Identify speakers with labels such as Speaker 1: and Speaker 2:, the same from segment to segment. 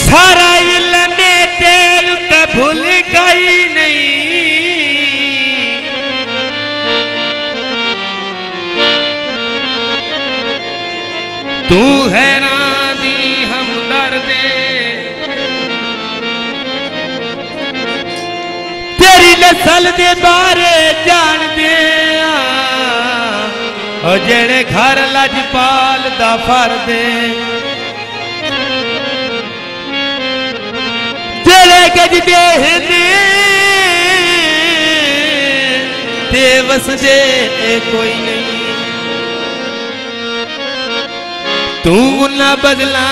Speaker 1: सारा इल्म तेल ते भूल गई नहीं तू है रानी हमदर्दे तेरी नस्ल दे बारे जान दे और जेड़े घर लजपाल दा फरदे जेड़े गजबे हिंदे ते वसदे कोई नहीं तू उन्ना बदला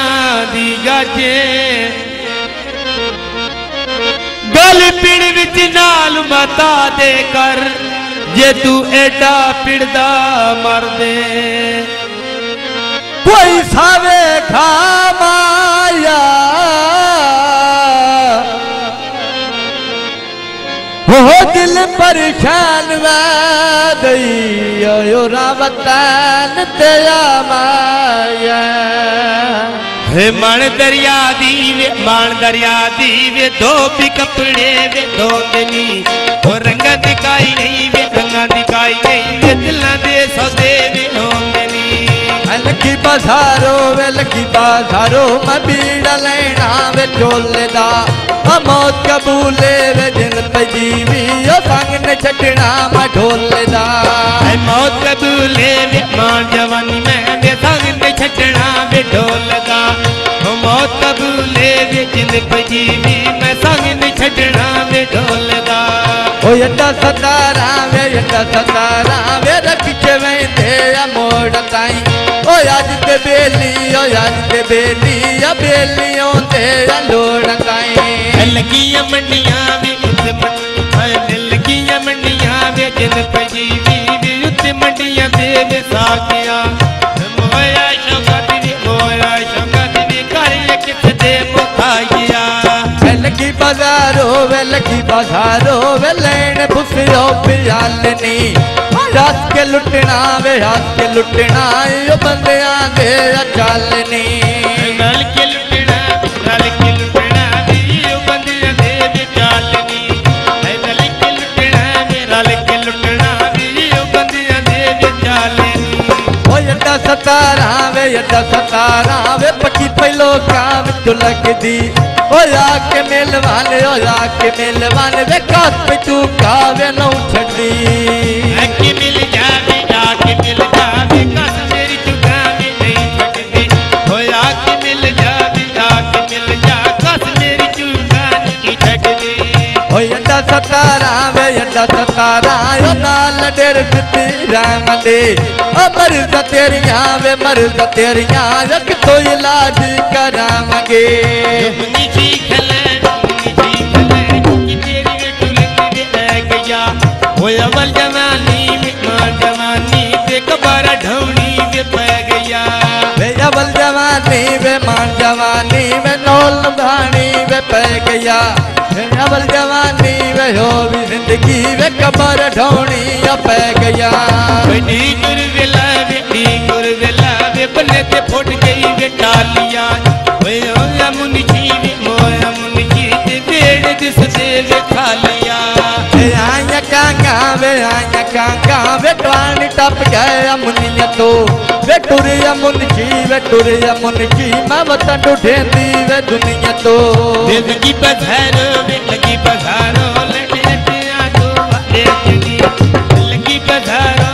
Speaker 1: दी गाजे गल पिड़ विच नाल मता दे कर जे तू एडा पिड़दा मर दे
Speaker 2: कोई सावे खा माया हो दिल परेशान वही रावतन तेरा माया
Speaker 1: हे मान दरिया दी दो भी कपड़े वे दो दनी और रंग दिखाई नहीं वे रंग दिखाई नहीं वे दिल दे सौदे वे होंदनी
Speaker 2: लगी बाजारो मैं बीड़ा लेना वे चोले दा मौत कबूले वे जिन पे जीवी ओ संग ने छटना मैं ढोले दा
Speaker 1: मौत कबूले वे मान जवानी में वे संग ने छटना वे ढोल दा मौत कबूले वे जिन पे जीवी मैं संग ने छटना वे ढोल दा
Speaker 2: ओ यड्डा सतारा वे रखिचे वेंदे मोड़ ताई ओ आज ते बेली या बेली ओंदे लोड़ ताई
Speaker 1: लगिया मंडिया वे लगिया मंडिया वे जिन पजीवी वे उत मंडिया दे वे साकिया मोया शौकत वे कर कित दे मुखाइया
Speaker 2: लगी बाजारो वे लेन भुसियो पियालनी रात के लुटना यो बंदियां दे चालनी
Speaker 1: रल के लुटना वे यो बंदियां दे चालनी रल के लुटना वे यो बंदियां दे चालनी
Speaker 2: ओ यड्डा सतारा वे पकी पहलो काम तुलक दी ओ आके मिलवाने वे कास पे तू कावे नौ छड़ी
Speaker 1: आके मिल जावे कास मेरी चुगावे नहीं छड़दे हो आके मिल जा कास मेरी चुगावे नहीं छड़दे
Speaker 2: ओ यड्डा सतारा यो नाल डेर दिती राम दे ओ मर्द तेरियां यक तो इलाज करामगे
Speaker 1: मुनी खले कि तेरी वे टुलक वे गया वो अवल जवानी वे कबारा ढौनी वे पै गया
Speaker 2: वे अवल जवानी वे मान जवानी वे नौल धानी वे पै गया वे अवल जवानी वे हो भी जिंदगी वे कबारा ढौनी पै गया
Speaker 1: डी गुरवेला वे बने ते फुट गई वे टालिया मोया मुनकी ते बेड़ दिस दे वे खालिया
Speaker 2: आया कांगा वे ट्वानी टप गया मुनिया तो वे टुरिया मुनकी मैं वतन ढूंढेंदी वे दुनिया तो
Speaker 1: लगी बधारो लड़िया तो लगी बधारो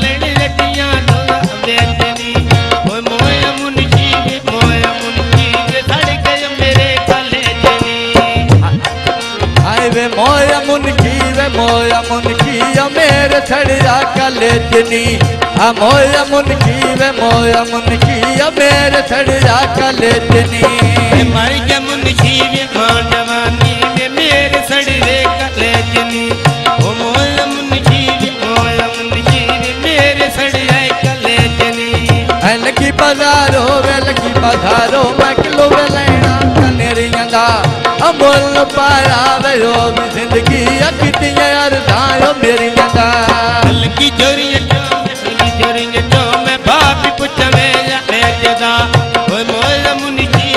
Speaker 1: लड़िया तो बेचनी मोया मुनकी वे सड़ गए मेरे कलेजनी
Speaker 2: आए वे मोया मुनकी मेरे सड़िया कलेजनी मोया मुनकी मेरे सड़िया कलेजनी
Speaker 1: मर गया मुनकी वे मान जवानी वे मेरे सड़े कलेजनी मोया मुनकी वे मेरे सड़े कलेजनी
Speaker 2: लगी बाजारो मैं किलो वे लेना कनेरियां दा अमोल पाया वे हो जिंदगी कितियां अरदां मेरी दा
Speaker 1: लगी जोरियां तो मैं बाप पुछ में या जदा मोया मुनकी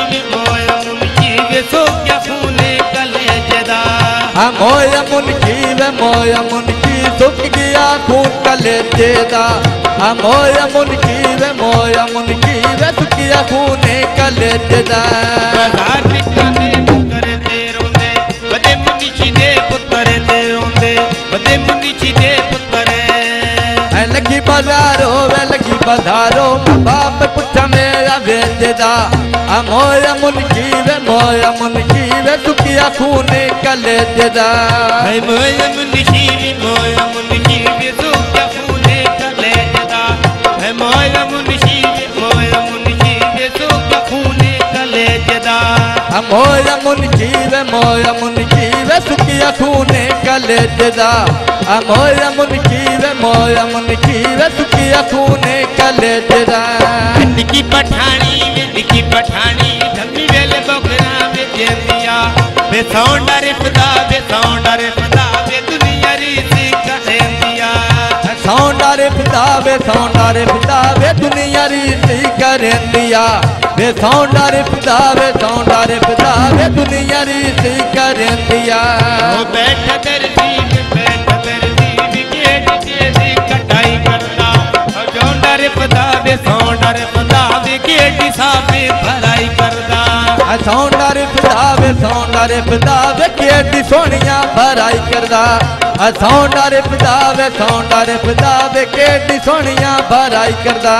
Speaker 2: वे मोया मुनकी सुख गया खून कलेजे दा मोया मुनकी वे मोया मुनकी वे सुख गया खून कलेजे दा
Speaker 1: बाजार निकाले पुत्र दे रोंदे बदे मुनीची दे पुत्र दे रोंदे बदे मुनीची दे पुत्र
Speaker 2: लगी बाजारो वे लगी बाजारो बाप पुछ मेरा वेचदा मोया मुनकी वे सुखिया खून कलेजे दा
Speaker 1: मोया मुनीची वे सुखिया खून कलेजे दा मोया मुनीची वे सुखिया खून कलेजे दा
Speaker 2: मोया मुनकी वे सुखिया खून कलेजे दा मोया मुनकी वे सुखिया खून कलेजे दा
Speaker 1: निकी पठानी धम्मी वेले बोकरा में जेंदिया वे सौंडा रे पदा वे दुनिया री सी करेंदिया
Speaker 2: सौंडा रे पिता वे दुनिया री सी करेंदिया वे सौंडा रे पिता वे दुनिया री सी करेंदिया
Speaker 1: वो बैठ दर्जी विकेट के सी कटाई करता और सौंडा रे पदा विकेट साफे भराई करदा
Speaker 2: सौंडा रे पिता वे केडी सोनिया भराई करदा सौंडा रे पिता वे केडी सोनिया भराई करदा